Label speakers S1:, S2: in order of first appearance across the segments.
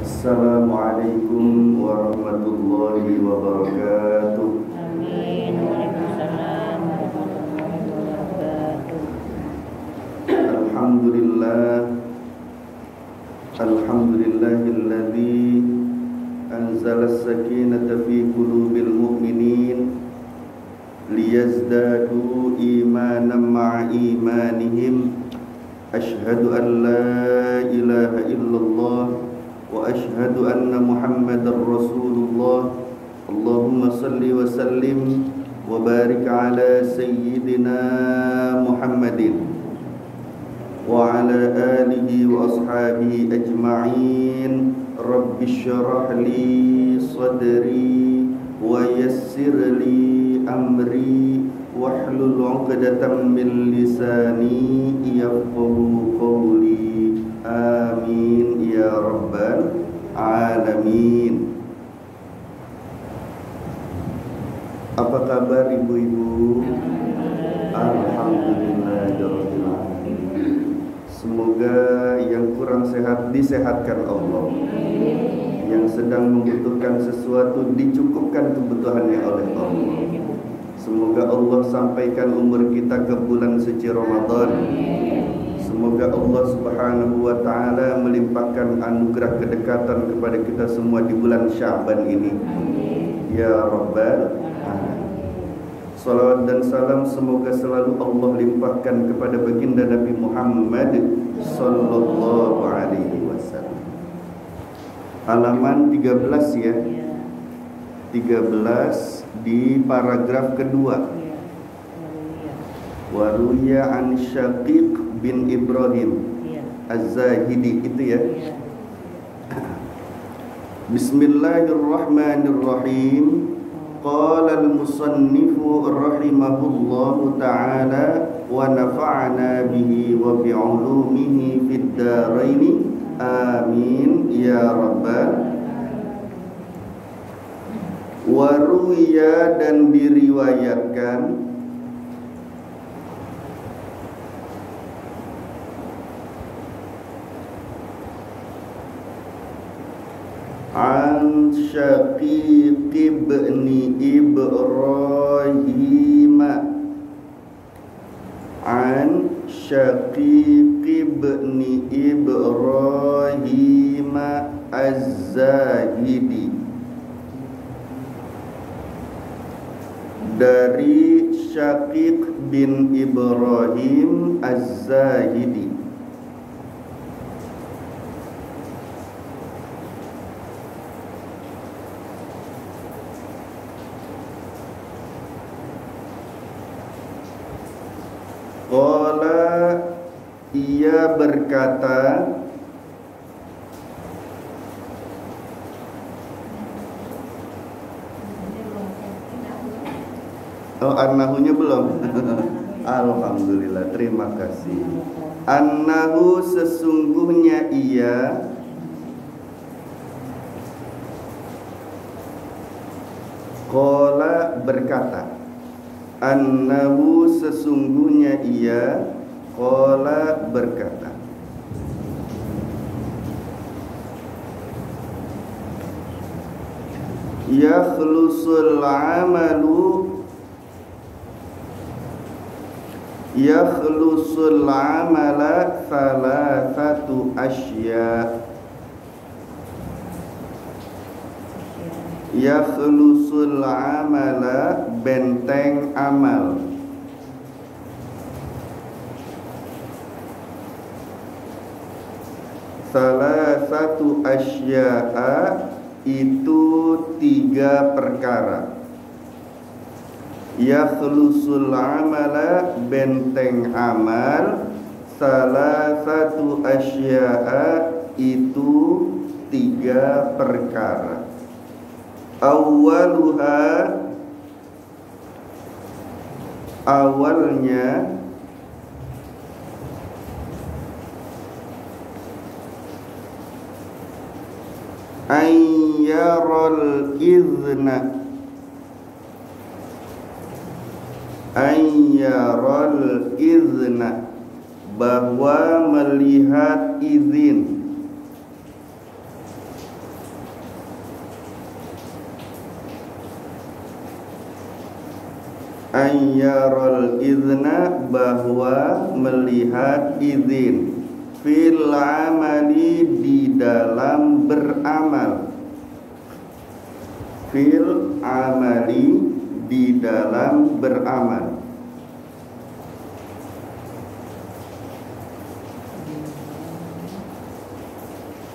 S1: Assalamualaikum warahmatullahi wabarakatuh.
S2: Amin. Waalaikumsalam warahmatullahi wabarakatuh.
S1: Alhamdulillahilladzi anzala as-sakinata fi qulubil mu'minin liyazdadu imanan ma'a imanihim. Asyhadu an la ilaha illallah wa asyhadu anna Muhammadar Rasulullah. Allahumma salli wa sallim wa barik ala sayyidina Muhammadin wa ala alihi wa ashabihi ajma'in. Rabbi syrah li sadri wa yassir li amri wahlul 'uqdatam min lisani yafqahu qawli. Amin ya rabbal alamin. Apa kabar ibu-ibu? Alhamdulillahirabbil alamin. Semoga yang kurang sehat disehatkan Allah, yang sedang membutuhkan sesuatu dicukupkan kebutuhannya oleh Allah. Semoga Allah sampaikan umur kita ke bulan suci Ramadan. Semoga Allah Subhanahu wa ta'ala melimpahkan anugerah kedekatan kepada kita semua di bulan Sya'ban ini. Ya Rabbal alamin. Salawat dan salam semoga selalu Allah limpahkan kepada baginda Nabi Muhammad sallallahu alaihi wasallam. Halaman 13 ya. 13 di paragraf kedua. Waruya an Syaqiq bin Ibrahim Az-Zahidi, itu ya. Bismillahirrahmanirrahim. Qala al-musannifu rahimahullahu ta'ala wa nafa'ana bihi wa bi'ulumihi fid dharaini. Amin ya rabbal. Waruya, dan diriwayatkan, an Syaqiq ibn Ibrahim, an Syaqiq ibn Ibrahim Az-Zahidi, dari Syaqiq bin Ibrahim Az-Zahidi. Qala, ia berkata, oh, an-nahunya belum. Alhamdulillah, terima kasih. An-nahu, sesungguhnya ia, qala, berkata. An-nahu, sesungguhnya ia, qala, berkata. Yakhlusul amalu, yakhlusul amala thalathatu asya. Yakhlusul amala, benteng amal. Thalathatu asya'a, itu 3 perkara. Yakhlusul amala, benteng amal. Thalathatu asya'a, itu 3 perkara. Awwaluha, awalnya, ayyaral izna, ayyaral izna, bahwa melihat izin. Ayyaral idna, bahwa melihat izin, fil amali, di dalam beramal, fil amali, di dalam beramal.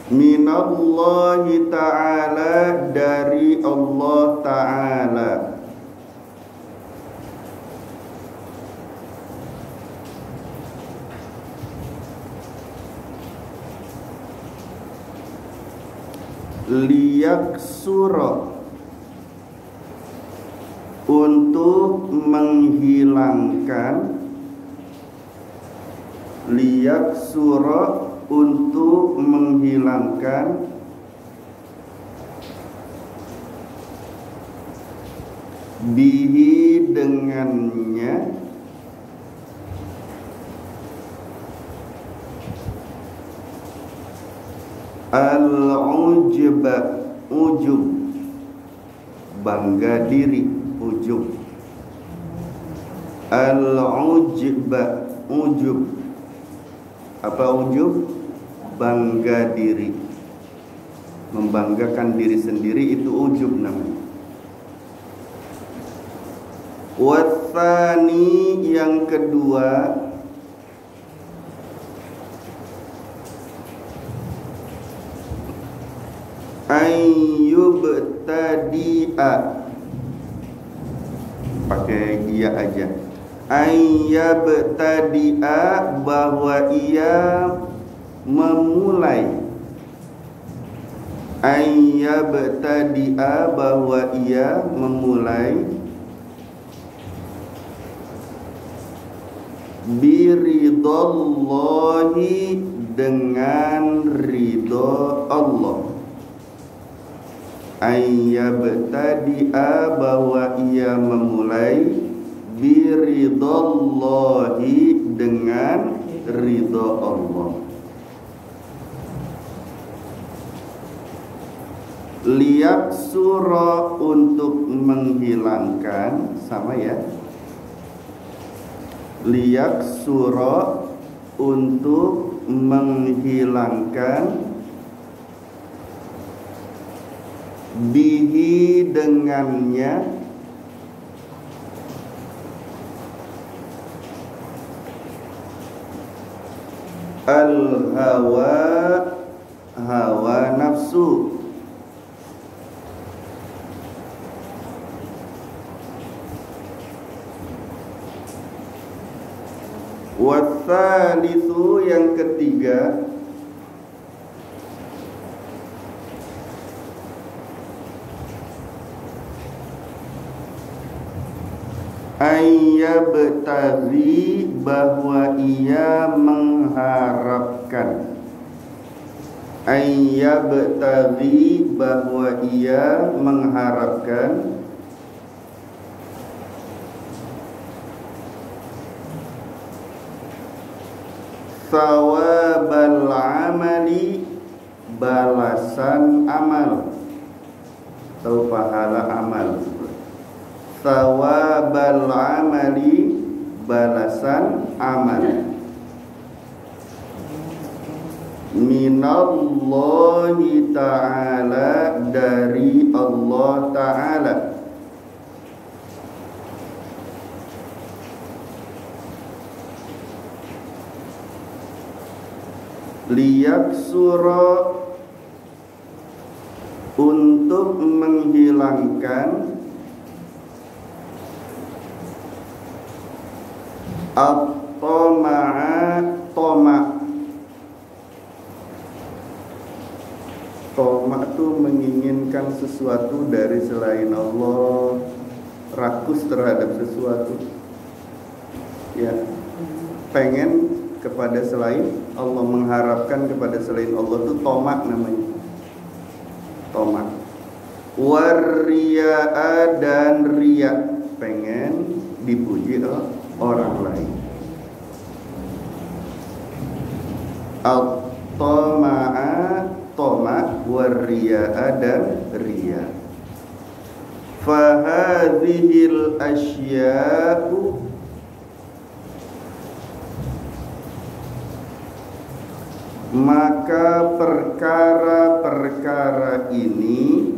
S1: Minallahi ta'ala, dari Allah ta'ala. Liyaksura, untuk menghilangkan, liyaksura, untuk menghilangkan, bihi, dengannya, al-ujba, ujub, bangga diri, ujub. Al-ujba, ujub. Apa ujub? Bangga diri, membanggakan diri sendiri, itu ujub namanya. Watsani, yang kedua, ayyubtadi'a, pakai iya aja. Ayyubtadi'a, bahwa ia memulai. Ayyubtadi'a, bahwa ia memulai. Biridallahi, dengan ridho Allah. Ayyubtadi'a, bahwa ia memulai. Biridallahi, dengan ridho Allah. Liyaksura, untuk menghilangkan, sama ya. Liyaksura, untuk menghilangkan, bihi, dengannya, al-hawa, hawa nafsu. Watsalitsu, yang ketiga, ayyabtaghi, bahwa ia mengharapkan. Ayyabtaghi, bahwa ia mengharapkan. Thawabal amali, balasan amal atau pahala amal. Thawabal amali, balasan amal. Minallahi ta'ala, dari Allah ta'ala. Liyaksura, untuk menghilangkan, at-tama'a, toma. Toma itu menginginkan sesuatu dari selain Allah, rakus terhadap sesuatu, ya, pengen kepada selain Allah, mengharapkan kepada selain Allah, itu tomak namanya. Tomak. Wariya'a, dan riya, pengen dipuji orang lain. At-tama'a, tomak, wariya'a, dan riya. Fahadhil asya'u, maka perkara-perkara ini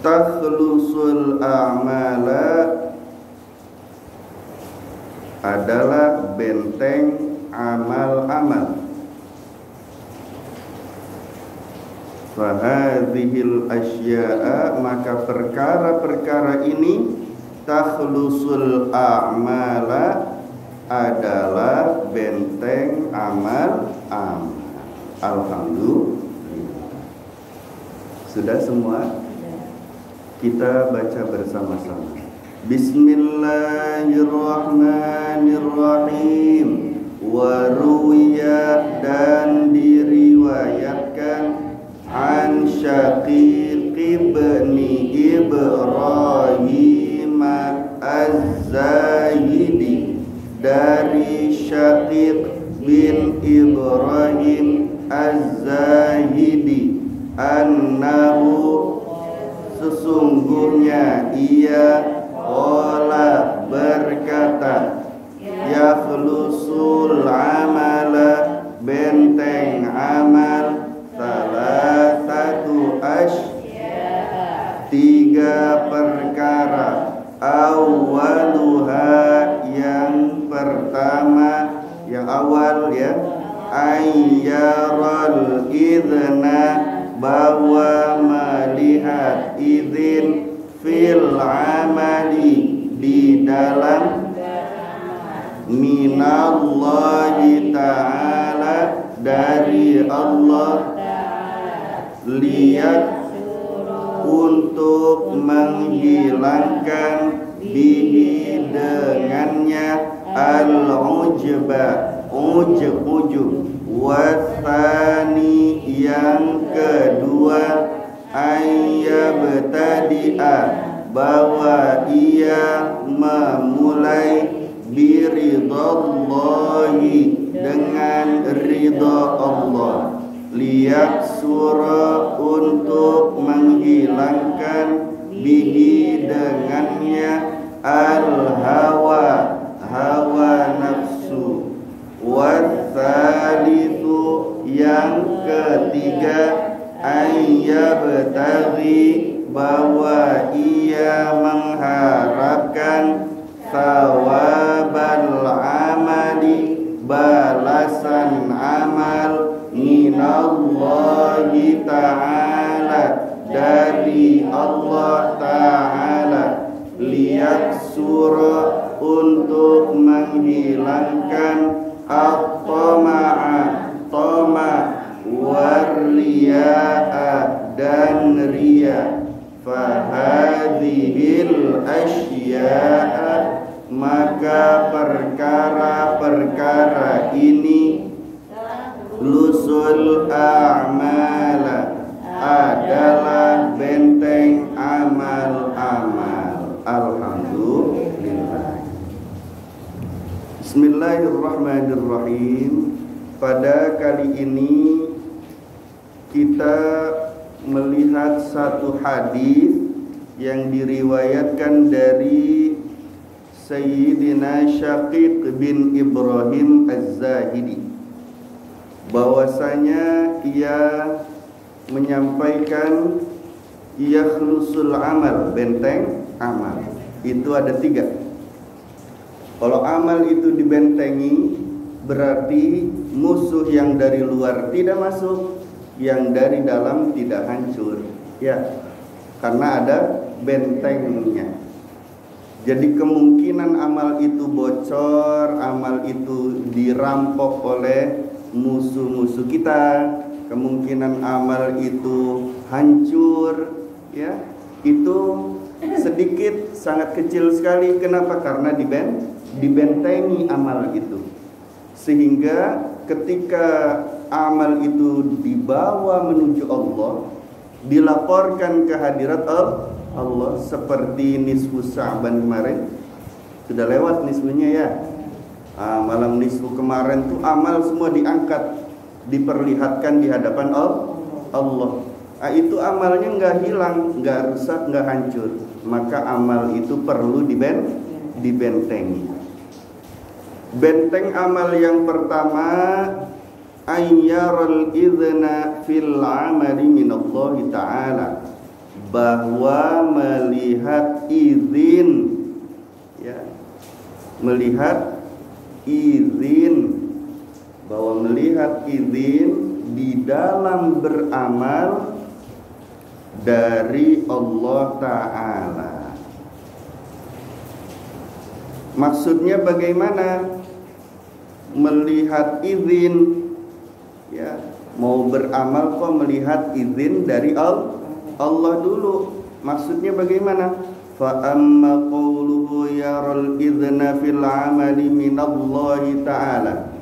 S1: takhlusul a'mala, adalah benteng amal-amal. Fahadhil asya'a, maka perkara-perkara ini takhlusul a'mala, adalah benteng amal-amal. Alhamdulillah. Sudah semua? Kita baca bersama-sama. Bismillahirrahmanirrahim. Wa ruwiya, dan diriwayatkan, an Syaqiq ibn Ibrahim Az-Zahidi, dari Syaqiq bin Ibrahim Az-Zahidi, annahu, sesungguhnya ia, qala, berkata, yakhlusul amala, benteng amal, salasatu asya, tiga perkara, awwaluha, yang pertama, yang awal ya, ayyaral idna, bahwa melihat izin, fil amali, di dalam, minallahi ta'ala, dari Allah, lihat, untuk menghilangkan, bihi, dengannya, al-ujba, ujub, wasani, yang kedua, ayyabtadi'a, bahwa ia memulai, biridallahi, dengan ridha Allah, liyaksura, untuk menghilangkan, bihi, dengannya, al-hawa, hawa nafsu, watsalitsu, yang ketiga, ayyabtaghi, bahwa ia mengharapkan, thawabal amali, balasan amal, minallahi ta'ala, dari Allah ta'ala, liyaksura, untuk menghilangkan, at-tama'a, tama, warriya'a, dan riya. Fahadhil asya'a, maka perkara-perkara ini, lusul a'mala, adalah benteng amal-amal. Alhamdulillah. Bismillahirrahmanirrahim. Pada kali ini kita melihat satu hadis yang diriwayatkan dari Sayyidina Syaqiq bin Ibrahim Az-Zahidi, bahwasanya ia menyampaikan, yakhlusul amal, benteng amal itu ada tiga. Kalau amal itu dibentengi, berarti musuh yang dari luar tidak masuk, yang dari dalam tidak hancur, ya, karena ada bentengnya. Jadi kemungkinan amal itu bocor, amal itu dirampok oleh musuh-musuh kita, kemungkinan amal itu hancur, ya, itu sedikit, sangat kecil sekali. Kenapa? Karena dibentengi amal itu, sehingga ketika amal itu dibawa menuju Allah, dilaporkan ke hadirat Allah, seperti nisfu Sya'ban kemarin, sudah lewat nisfunya ya, Malam nisfu kemarin tuh amal semua diangkat, diperlihatkan di hadapan Allah. Itu amalnya nggak hilang, nggak rusak, nggak hancur. Maka amal itu perlu dibentengi. Benteng amal yang pertama, ayyaral idzna fil amali minallahi ta'ala, bahwa melihat izin, ya, melihat izin, bahwa melihat izin di dalam beramal dari Allah Ta'ala. Maksudnya bagaimana? Melihat izin, ya, mau beramal kok melihat izin dari Allah dulu. Maksudnya bagaimana? Fa amma qawluhu yaral idzna fil amali minallahi ta'ala,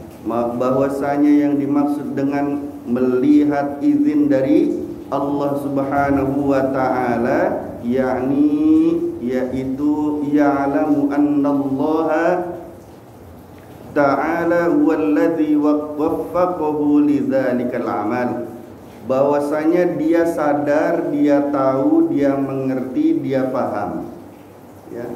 S1: bahwasanya yang dimaksud dengan melihat izin dari Allah Subhanahu wa ta'ala, yakni yaitu ya'lamu annallaha ta'ala huwallazi waffaqahu lidzalikal amal, bahwasanya dia sadar, dia tahu, dia mengerti, dia paham, ya,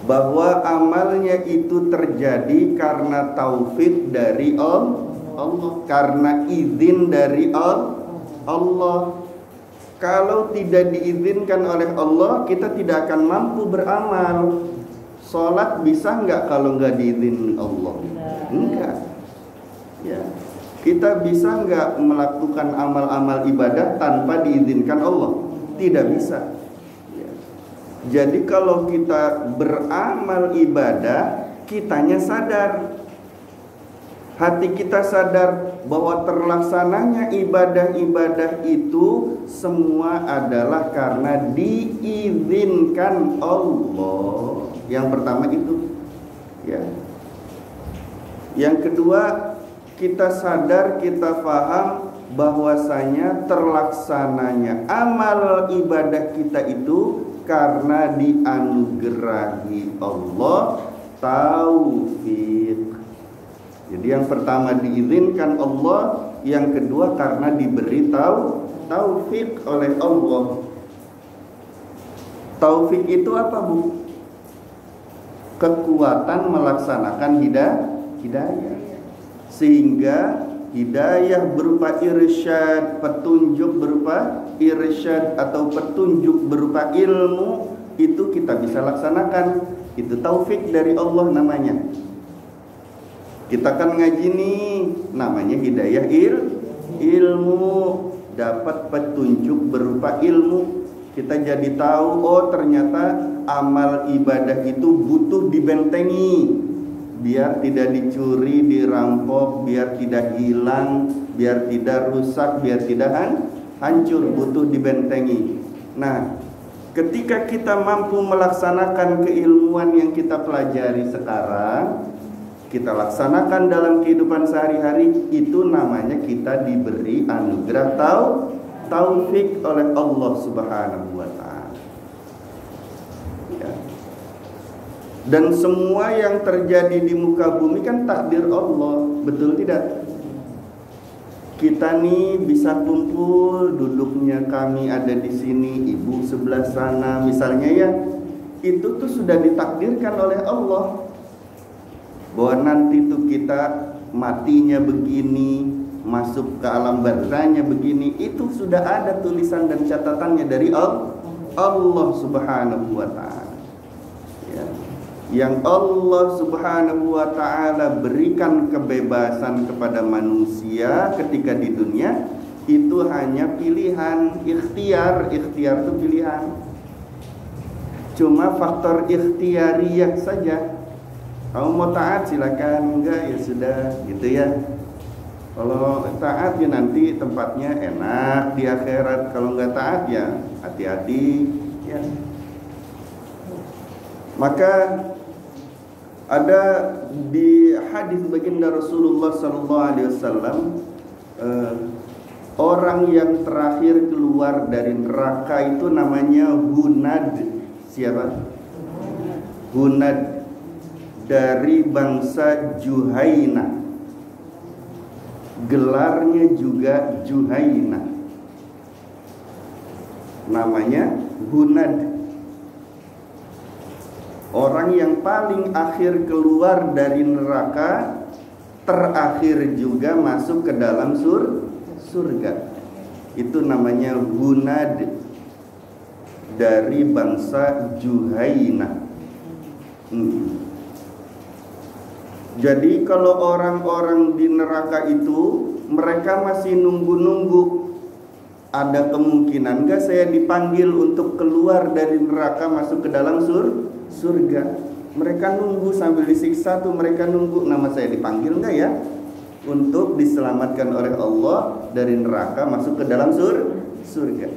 S1: bahwa amalnya itu terjadi karena taufik dari Allah, karena izin dari Allah. Kalau tidak diizinkan oleh Allah, kita tidak akan mampu beramal. Sholat bisa nggak kalau nggak diizinin Allah? Enggak. Ya. Kita bisa nggak melakukan amal-amal ibadah tanpa diizinkan Allah? Tidak bisa. Ya. Jadi kalau kita beramal ibadah, kitanya sadar, hati kita sadar bahwa terlaksananya ibadah-ibadah itu semua adalah karena diizinkan Allah. Yang pertama itu, ya. Yang kedua, kita sadar, kita paham bahwasanya terlaksananya amal ibadah kita itu karena dianugerahi Allah taufik. Jadi yang pertama diizinkan Allah, yang kedua karena diberi taufik oleh Allah. Taufik itu apa, Bu? Kekuatan melaksanakan hidayah. Sehingga hidayah berupa irsyad, petunjuk berupa irsyad atau petunjuk berupa ilmu, itu kita bisa laksanakan. Itu taufik dari Allah namanya. Kita kan ngaji nih, namanya hidayah ilmu, dapat petunjuk berupa ilmu. Kita jadi tahu, oh ternyata amal ibadah itu butuh dibentengi, biar tidak dicuri, dirampok, biar tidak hilang, biar tidak rusak, biar tidak hancur, butuh dibentengi. Nah, ketika kita mampu melaksanakan keilmuan yang kita pelajari sekarang, kita laksanakan dalam kehidupan sehari-hari, itu namanya kita diberi anugerah taufik oleh Allah Subhanahu wa ta'ala. Ya. Dan semua yang terjadi di muka bumi kan takdir Allah, betul tidak? Kita nih bisa kumpul, duduknya kami ada di sini, ibu sebelah sana misalnya, ya. Itu tuh sudah ditakdirkan oleh Allah, bahwa nanti tuh kita matinya begini, masuk ke alam barzahnya begini. Itu sudah ada tulisan dan catatannya dari Allah Subhanahu wa ta'ala, ya. Yang Allah Subhanahu wa ta'ala berikan kebebasan kepada manusia ketika di dunia, itu hanya pilihan, ikhtiar itu pilihan. Cuma faktor ikhtiariyah saja. Kamu mau taat silakan, enggak ya sudah, gitu ya. Kalau taat ya nanti tempatnya enak di akhirat. Kalau enggak taat ya hati-hati, ya. Maka ada di hadis baginda Rasulullah SAW, orang yang terakhir keluar dari neraka itu namanya Hunad. Siapa? Hunad. dari bangsa Juhaina. Gelarnya juga Juhaina. Namanya Hunad. Orang yang paling akhir keluar dari neraka, terakhir juga masuk ke dalam surga. Itu namanya Hunad, dari bangsa Juhaina. Jadi kalau orang-orang di neraka itu, mereka masih nunggu-nunggu. Ada kemungkinan gak saya dipanggil untuk keluar dari neraka masuk ke dalam surga? Mereka nunggu sambil disiksa tuh, mereka nunggu, nama saya dipanggil gak ya? Untuk diselamatkan oleh Allah dari neraka masuk ke dalam surga.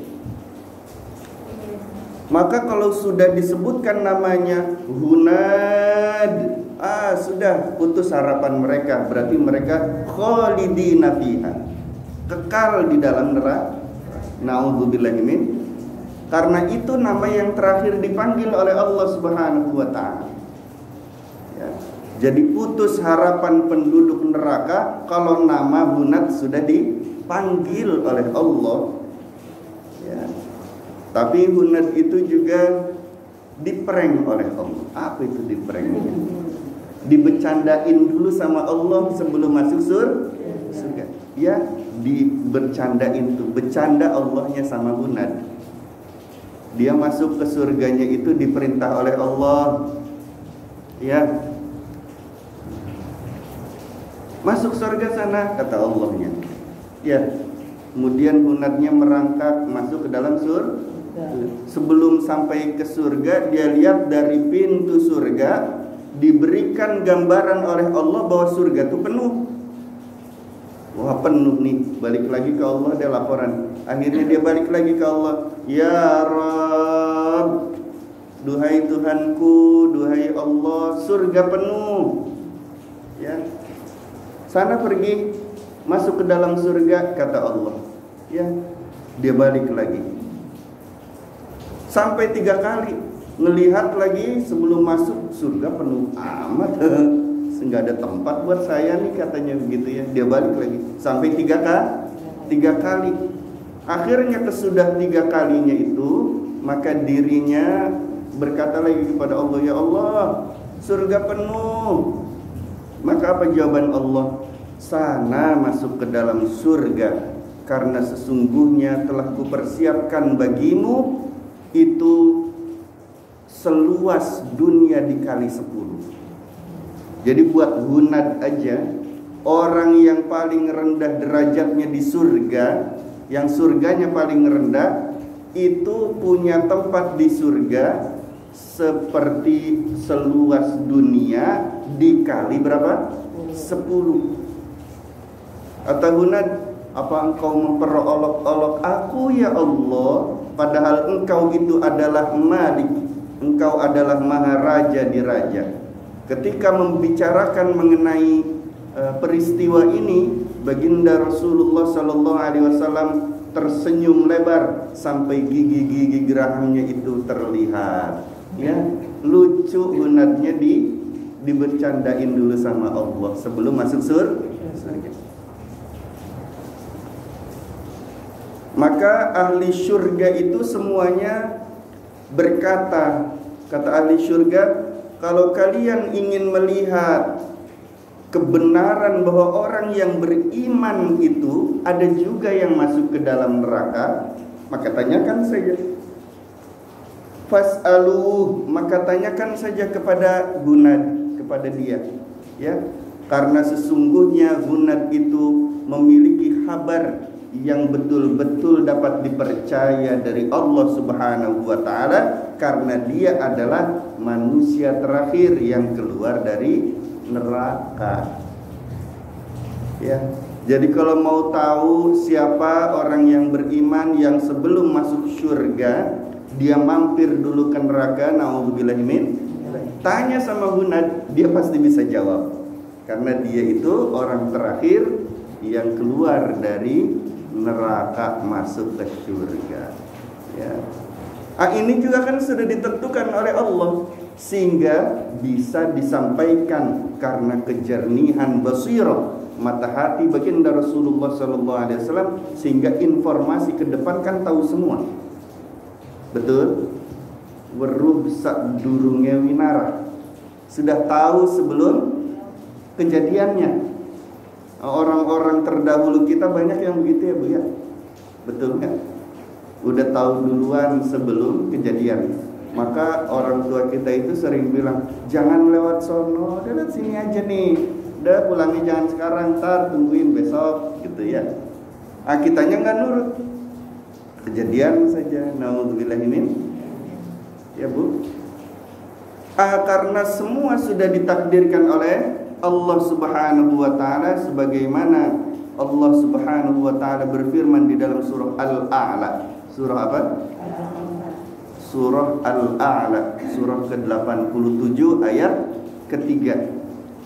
S1: Maka kalau sudah disebutkan namanya Hunad, sudah putus harapan mereka. Berarti mereka khalidina fiha, kekal di dalam neraka. Na'udzubillahi min. Karena itu nama yang terakhir dipanggil oleh Allah Subhanahu wa ta'ala. Ya. Jadi putus harapan penduduk neraka kalau nama Hunad sudah dipanggil oleh Allah. Ya. Tapi Hunad itu juga diprank oleh Allah. Apa itu diprank? Dibercandain dulu sama Allah sebelum masuk surga. Ya, dibercandain tuh, bercanda Allahnya sama Hunad. Dia masuk ke surganya itu diperintah oleh Allah. Ya, masuk surga sana, kata Allahnya. Ya, kemudian Hunadnya merangkak masuk ke dalam surga. Sebelum sampai ke surga, dia lihat dari pintu surga diberikan gambaran oleh Allah bahwa surga itu penuh. Wah, penuh nih, balik lagi ke Allah, dia laporan. Akhirnya dia balik lagi ke Allah. Ya Rabb, duhai Tuhanku, duhai Allah, surga penuh. Ya, sana pergi, masuk ke dalam surga, kata Allah. Ya, dia balik lagi. Sampai 3 kali ngelihat lagi sebelum masuk, surga penuh amat. Nggak ada tempat buat saya nih, katanya begitu ya. Dia balik lagi sampai 3 kali. Akhirnya kesudah 3 kalinya itu, maka dirinya berkata lagi kepada Allah, ya Allah, surga penuh. Maka apa jawaban Allah? Sana masuk ke dalam surga, karena sesungguhnya telah kupersiapkan bagimu itu seluas dunia dikali 10. Jadi buat Hunad aja, orang yang paling rendah derajatnya di surga, yang surganya paling rendah, itu punya tempat di surga seperti seluas dunia dikali berapa? 10. Kata Hunad, apa engkau memperolok-olok aku ya Allah, padahal engkau itu adalah Malik, engkau adalah Maharaja di raja. Ketika membicarakan mengenai peristiwa ini, baginda Rasulullah Sallallahu Alaihi Wasallam tersenyum lebar sampai gigi-gigi gerahamnya itu terlihat. Ya, lucu Hunadnya dibercandain dulu sama Allah sebelum masuk surga. Maka ahli surga itu semuanya berkata, kata ahli surga, kalau kalian ingin melihat kebenaran bahwa orang yang beriman itu ada juga yang masuk ke dalam neraka, maka tanyakan saja. Fas'aluh, maka tanyakan saja kepada Hunad, kepada dia. Ya, karena sesungguhnya Hunad itu memiliki kabar yang betul-betul dapat dipercaya dari Allah Subhanahu wa ta'ala, karena dia adalah manusia terakhir yang keluar dari neraka. Ya, jadi kalau mau tahu siapa orang yang beriman yang sebelum masuk surga dia mampir dulu ke neraka, naudzubillahi min, tanya sama Hunad, dia pasti bisa jawab, karena dia itu orang terakhir yang keluar dari neraka masuk ke surga. Ya. Ini juga kan sudah ditentukan oleh Allah. sehingga bisa disampaikan karena kejernihan basirah mata hati baginda Rasulullah sallallahu alaihi wasallam, sehingga informasi ke depan kan tahu semua. Betul? Weruh sak durunge winara. Sudah tahu sebelum kejadiannya. Orang-orang terdahulu kita banyak yang begitu ya Bu ya. Betul kan? Udah tahu duluan sebelum kejadian. Maka orang tua kita itu sering bilang, jangan lewat sono, udah lewat sini aja nih. Udah pulangnya jangan sekarang, ntar tungguin besok gitu ya. Kitanya nggak nurut. Kejadian saja. Naudzubillah min. Ya Bu. Karena semua sudah ditakdirkan oleh Allah Subhanahu wa taala, sebagaimana Allah Subhanahu wa taala berfirman di dalam surah Al-A'la. Surah apa? Surah Al-A'la, surah ke-87 ayat ketiga.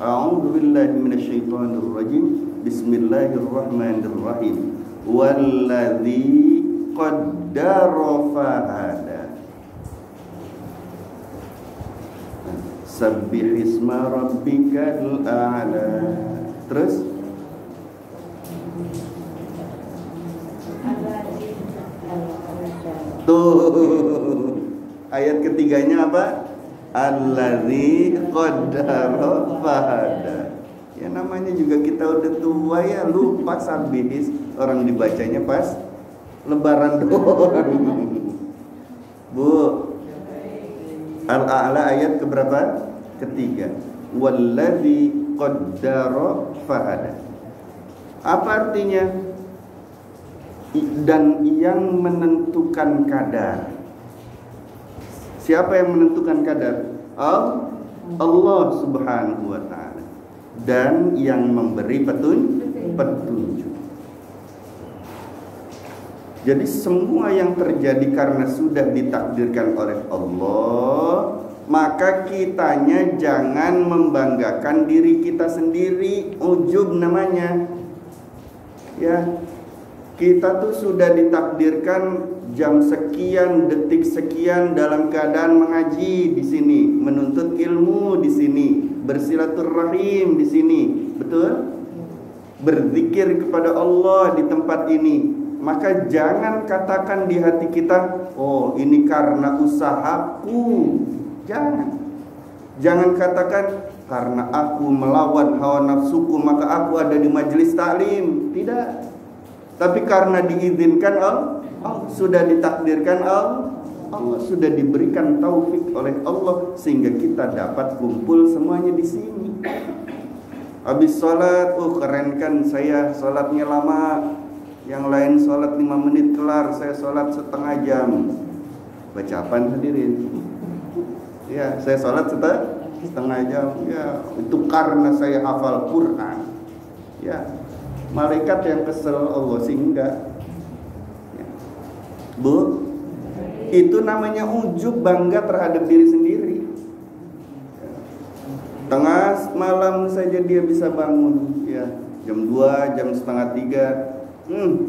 S1: A'udzu billahi minasyaitonir rajim. Bismillahirrahmanirrahim. Walladzi qaddara fahada. Sabbih isma rabbikal a'la. Terus tuh ayat ketiganya apa? Alladzi qaddara fahada. Ya namanya juga kita udah tua ya, lupa sabihis. Orang dibacanya pas lebaran doang. Bu, Al-A'la ayat keberapa? Ketiga. Walladzi qaddara fahada. Apa artinya? Dan yang menentukan kadar. Siapa yang menentukan kadar? Allah Subhanahu wa ta'ala. Dan yang memberi petunjuk. Jadi semua yang terjadi karena sudah ditakdirkan oleh Allah, maka kitanya jangan membanggakan diri kita sendiri, ujub namanya. Ya, kita tuh sudah ditakdirkan jam sekian, detik sekian dalam keadaan mengaji di sini, menuntut ilmu di sini, bersilaturahim di sini, betul? Berzikir kepada Allah di tempat ini. Maka jangan katakan di hati kita, oh ini karena usahaku. Jangan katakan karena aku melawan hawa nafsuku maka aku ada di majelis taklim. Tidak. Tapi karena diizinkan Allah, sudah ditakdirkan Allah sudah diberikan taufik oleh Allah sehingga kita dapat kumpul semuanya di sini. Habis sholat, keren kan saya sholatnya lama. Yang lain sholat 5 menit kelar, saya sholat setengah jam. Baca apaan hadirin? Ya, saya sholat setengah jam. Ya, itu karena saya hafal Quran. Ya, malaikat yang kesel, Allah sih enggak. Ya. Bu, itu namanya ujub, bangga terhadap diri sendiri. Ya. Tengah malam saja dia bisa bangun. Ya, jam 2, jam setengah 3.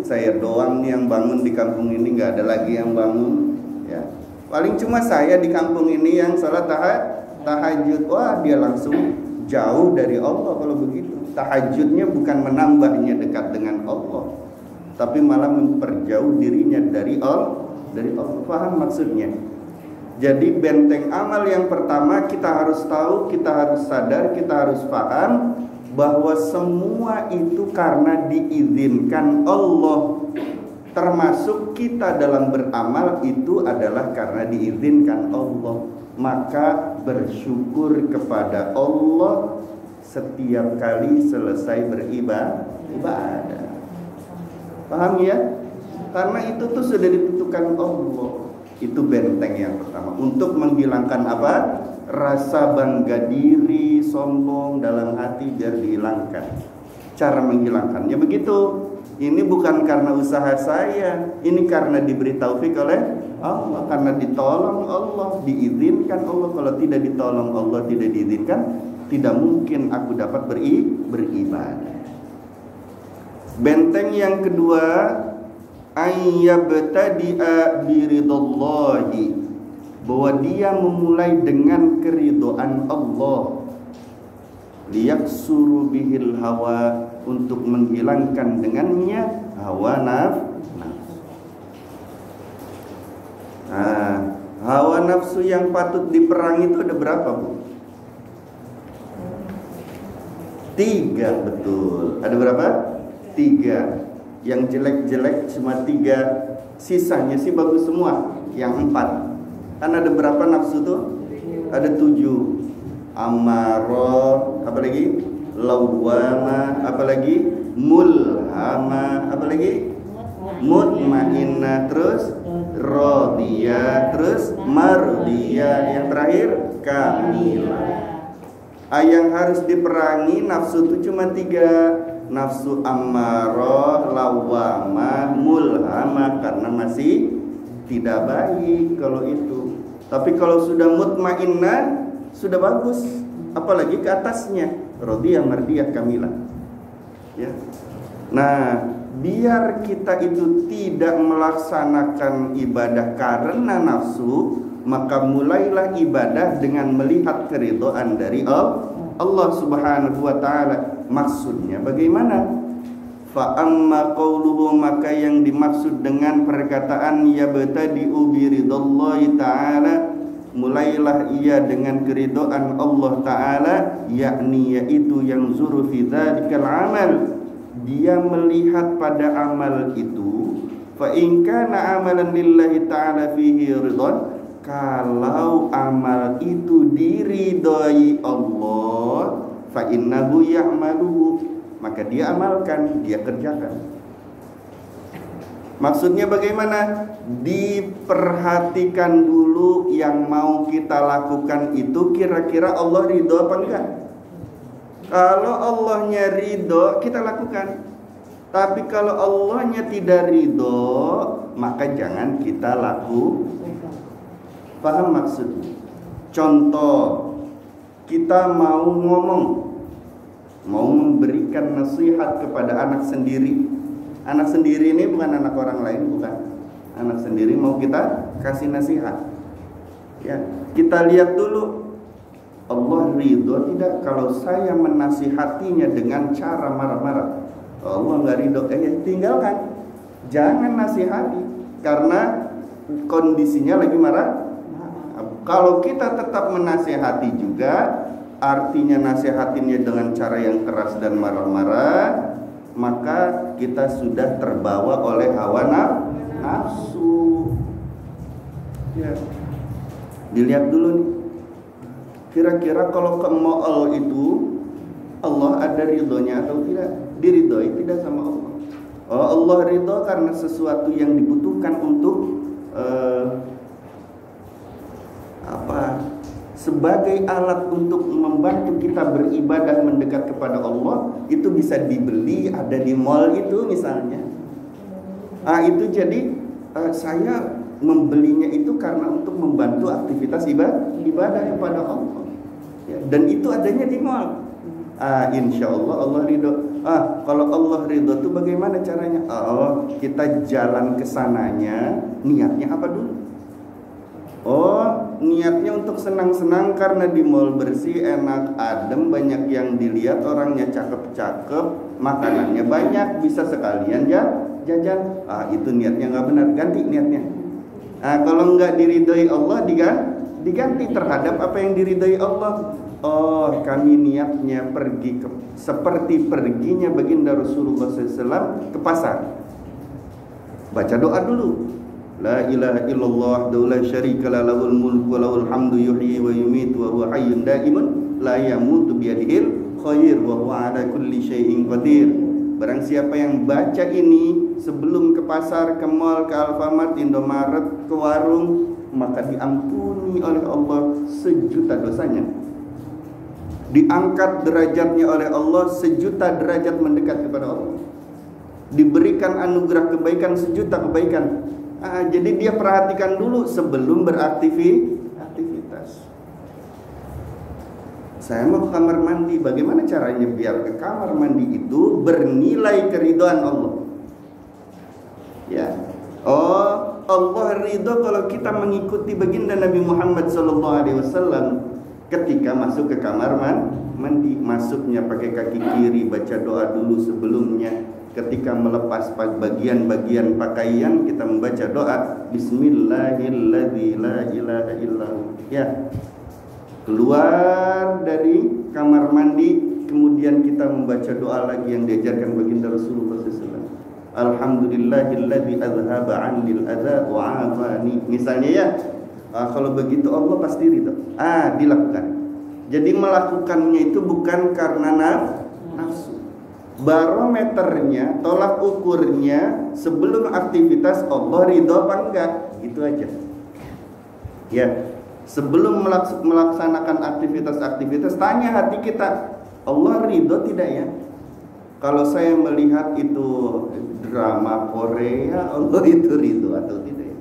S1: Saya doang nih yang bangun di kampung ini, nggak ada lagi yang bangun. Ya, paling cuma saya di kampung ini yang sholat tahajud. Wah, dia langsung jauh dari Allah kalau begitu. Tahajudnya bukan menambahnya dekat dengan Allah, tapi malah memperjauh dirinya dari Allah. Paham maksudnya? Jadi benteng amal yang pertama kita harus tahu, kita harus sadar, kita harus paham bahwa semua itu karena diizinkan Allah. Termasuk kita dalam beramal itu adalah karena diizinkan Allah. Maka bersyukur kepada Allah setiap kali selesai beribadah. Paham ya? Karena itu tuh sudah ditentukan Allah. Itu benteng yang pertama. Untuk menghilangkan apa? Rasa bangga diri, sombong dalam hati biar dihilangkan. Cara menghilangkannya begitu. Ini bukan karena usaha saya, ini karena diberi taufik oleh Allah, karena ditolong Allah, diizinkan Allah. Kalau tidak ditolong Allah, tidak diizinkan, tidak mungkin aku dapat beribadah. Benteng yang kedua, ayyabtadi'a biridallahi, bahwa dia memulai dengan keridhaan Allah, liyaksuru bihil hawa, untuk menghilangkan dengannya hawa nafsu. Nah, hawa nafsu yang patut diperangi itu ada berapa, Bu? 3, betul. Ada berapa? 3. Yang jelek-jelek cuma 3, sisanya sih bagus semua. Yang 4. Kan ada berapa nafsu tuh? Ada 7. Amarah, apa lagi? Lawwama, apa lagi? Mulhama, apa lagi? Mutmainnah, terus radiyah, terus mardiyah, yang terakhir kamilah. Yang harus diperangi nafsu itu cuma 3. Nafsu ammarah, lawwamah, mulhamah, karena masih tidak baik kalau itu. Tapi kalau sudah mutmainnah, sudah bagus. Apalagi ke atasnya, radiyah, mardiyah, kamilah. Ya. Nah, biar kita itu tidak melaksanakan ibadah karena nafsu, maka mulailah ibadah dengan melihat keridhaan dari Allah Subhanahu wa ta'ala. Maksudnya bagaimana? Fa amma qauluhu, maka yang dimaksud dengan perkataan yabtadi'u bi ridallahi ta'ala, mulailah ia dengan keridhaan Allah Ta'ala, yakni yaitu yang zuru fi dzalikal amal, dia melihat pada amal itu. Fa in kana amalan lillahi ta'ala fihi ridwan, kalau amal itu diridhai Allah, fa innahu ya'maluhu, maka dia amalkan, dia kerjakan. Maksudnya bagaimana? Diperhatikan dulu yang mau kita lakukan itu kira-kira Allah ridho apa enggak. Kalau Allahnya ridho, kita lakukan. Tapi kalau Allahnya tidak ridho, maka jangan kita lakukan. Paham maksudnya? Contoh, kita mau ngomong, mau memberikan nasihat kepada anak sendiri. Anak sendiri ini bukan anak orang lain, bukan. Anak sendiri mau kita kasih nasihat. Ya, kita lihat dulu Allah ridho tidak kalau saya menasihatinya dengan cara marah-marah. Allah nggak ridho, tinggalkan. Jangan nasihati karena kondisinya lagi marah. Kalau kita tetap menasihati juga, artinya nasihatinnya dengan cara yang keras dan marah-marah, maka kita sudah terbawa oleh hawa nafsu. Ya. Dilihat dulu nih, kira-kira kalau ke mall itu Allah ada ridhonya atau tidak? Diridhoi tidak sama Allah. Oh, Allah ridho karena sesuatu yang dibutuhkan untuk sebagai alat untuk membantu kita beribadah mendekat kepada Allah, itu bisa dibeli, ada di mall itu misalnya. Itu jadi saya membelinya itu karena untuk membantu aktivitas ibadah kepada Allah. Ya, dan itu adanya di mall. Insya Allah Allah ridho. Kalau Allah ridho itu bagaimana caranya? Kita jalan ke sananya, niatnya apa dulu? Niatnya untuk senang-senang karena di mall bersih, enak, adem, banyak yang dilihat, orangnya cakep-cakep, makanannya banyak, bisa sekalian jajan. Itu niatnya nggak benar, ganti niatnya. Kalau nggak diridhoi Allah, diganti terhadap apa yang diridhoi Allah. Kami niatnya pergi seperti perginya baginda Rasulullah SAW ke pasar. Baca doa dulu. La ilaha illallah la syarika lahul mulku wa lahul hamdu yuhyi wa yumiitu wa huwa hayyun daimun la yamutu biyadihil khair wa huwa ala kulli syai'in qadir. Barang siapa yang baca ini sebelum ke pasar, ke mall, ke Alfamart, Indomaret, ke warung, maka diampuni oleh Allah sejuta dosanya. Diangkat derajatnya oleh Allah sejuta derajat mendekat kepada Allah. Diberikan anugerah kebaikan sejuta kebaikan. Jadi dia perhatikan dulu sebelum beraktivitas. Saya mau ke kamar mandi, bagaimana caranya biar ke kamar mandi itu bernilai keridhaan Allah? Ya. Allah ridho kalau kita mengikuti baginda Nabi Muhammad SAW ketika masuk ke kamar mandi. Masuknya pakai kaki kiri, baca doa dulu sebelumnya. Ketika melepas bagian-bagian pakaian, kita membaca doa Bismillahilladzi la ilaha illahu. Ya, keluar dari kamar mandi, kemudian kita membaca doa lagi yang diajarkan baginda Rasulullah SAW. Alhamdulillahilladzi azhaba 'anil adza wa 'afani. Misalnya ya, kalau begitu Allah pasti ridho. Dilakukan. Jadi melakukannya itu bukan karena nafsu. Barometernya, tolak ukurnya sebelum aktivitas Allah ridho apa enggak, itu aja. Ya, sebelum melaksanakan aktivitas-aktivitas, tanya hati kita, Allah ridho tidak ya? Kalau saya melihat itu drama Korea, Allah itu ridho atau tidak ya?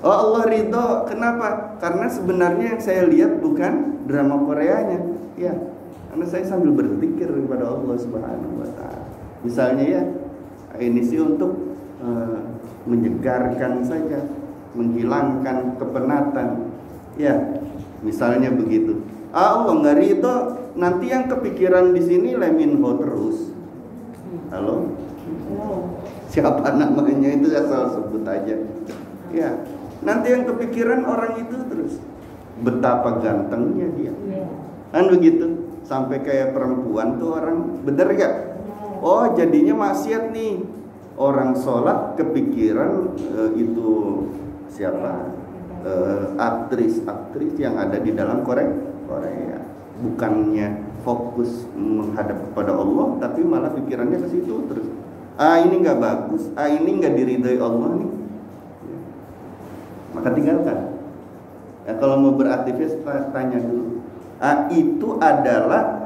S1: Oh, Allah ridho, kenapa? Karena sebenarnya yang saya lihat bukan drama Koreanya, ya. Karena saya sambil berzikir kepada Allah Subhanahu wa taala. Misalnya ya, ini sih untuk menyegarkan saja, menghilangkan kepenatan. Ya, misalnya begitu. Allah nggak ridho, nanti yang kepikiran di sini Leminho terus. Halo? Siapa namanya itu asal sebut aja. Ya, nanti yang kepikiran orang itu terus. Betapa gantengnya dia. Kan begitu. Sampai kayak perempuan tuh orang, bener gak? Oh, jadinya maksiat nih. Orang sholat kepikiran itu siapa? Aktris yang ada di dalam Korea. Bukannya fokus menghadap kepada Allah, tapi malah pikirannya ke situ terus. Ini nggak bagus. Ini nggak diridhoi Allah nih. Maka tinggalkan. Kalau mau beraktivitas tanya dulu. Itu adalah